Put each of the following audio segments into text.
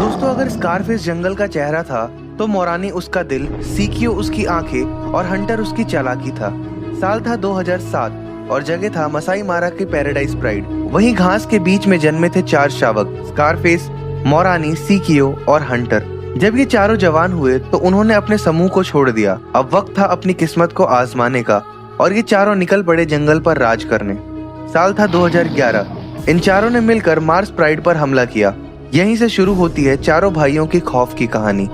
दोस्तों, अगर स्कारफेस जंगल का चेहरा था तो मोरानी उसका दिल, सीकियो उसकी आंखें और हंटर उसकी चालाकी था। साल था 2007 और जगह था मसाई मारा के पैराडाइज प्राइड। वहीं घास के बीच में जन्मे थे 4 शावक, स्कारफेस, मोरानी, सीकियो और हंटर। जब ये चारों जवान हुए तो उन्होंने अपने समूह को छोड़ दिया। अब वक्त था अपनी किस्मत को आजमाने का और ये चारों निकल पड़े जंगल पर राज करने। साल था 2011। इन चारों ने मिलकर मार्स प्राइड पर हमला किया। यहीं से शुरू होती है चारों भाइयों की खौफ की कहानी।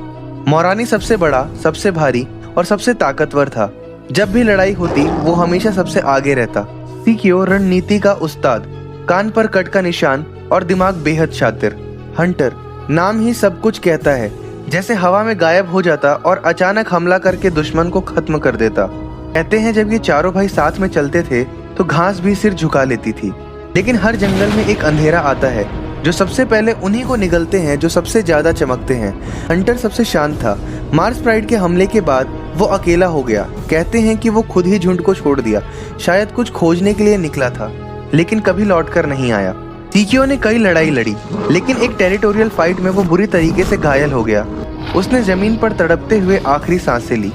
मोरानी सबसे बड़ा, सबसे भारी और सबसे ताकतवर था। जब भी लड़ाई होती वो हमेशा सबसे आगे रहता। सीकियो रणनीति का उस्ताद, कान पर कट का निशान और दिमाग बेहद शातिर। हंटर, नाम ही सब कुछ कहता है, जैसे हवा में गायब हो जाता और अचानक हमला करके दुश्मन को खत्म कर देता। कहते हैं जब ये चारों भाई साथ में चलते थे तो घास भी सिर झुका लेती थी। लेकिन हर जंगल में एक अंधेरा आता है जो सबसे पहले उन्हीं को निगलते हैं जो सबसे ज्यादा चमकते हैं। हंटर सबसे शांत था। मार्स प्राइड के हमले के बाद वो अकेला हो गया। कहते हैं कि वो खुद ही झुंड को छोड़ दिया, शायद कुछ खोजने के लिए निकला था, लेकिन कभी लौटकर नहीं आया। सीकियो ने कई लड़ाई लड़ी, लेकिन एक टेरिटोरियल फाइट में वो बुरी तरीके से घायल हो गया। उसने जमीन पर तड़पते हुए आखिरी सांसें ली।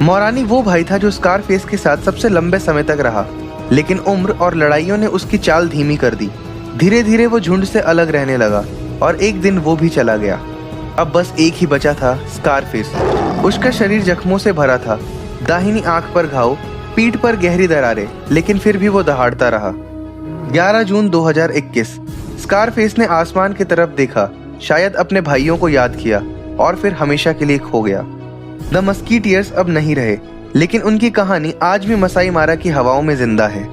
मोरानी वो भाई था जो स्कारफेस के साथ सबसे लंबे समय तक रहा, लेकिन उम्र और लड़ाइयों ने उसकी चाल धीमी कर दी। धीरे धीरे वो झुंड से अलग रहने लगा और एक दिन वो भी चला गया। अब बस एक ही बचा था, स्कारफेस। उसका शरीर जख्मों से भरा था, दाहिनी आंख पर घाव, पीठ पर गहरी दरारें, लेकिन फिर भी वो दहाड़ता रहा। 11 जून 2021। स्कारफेस ने आसमान की तरफ देखा, शायद अपने भाइयों को याद किया और फिर हमेशा के लिए खो गया। द मस्कीटियर्स अब नहीं रहे, लेकिन उनकी कहानी आज भी मसाई मारा की हवाओं में जिंदा है।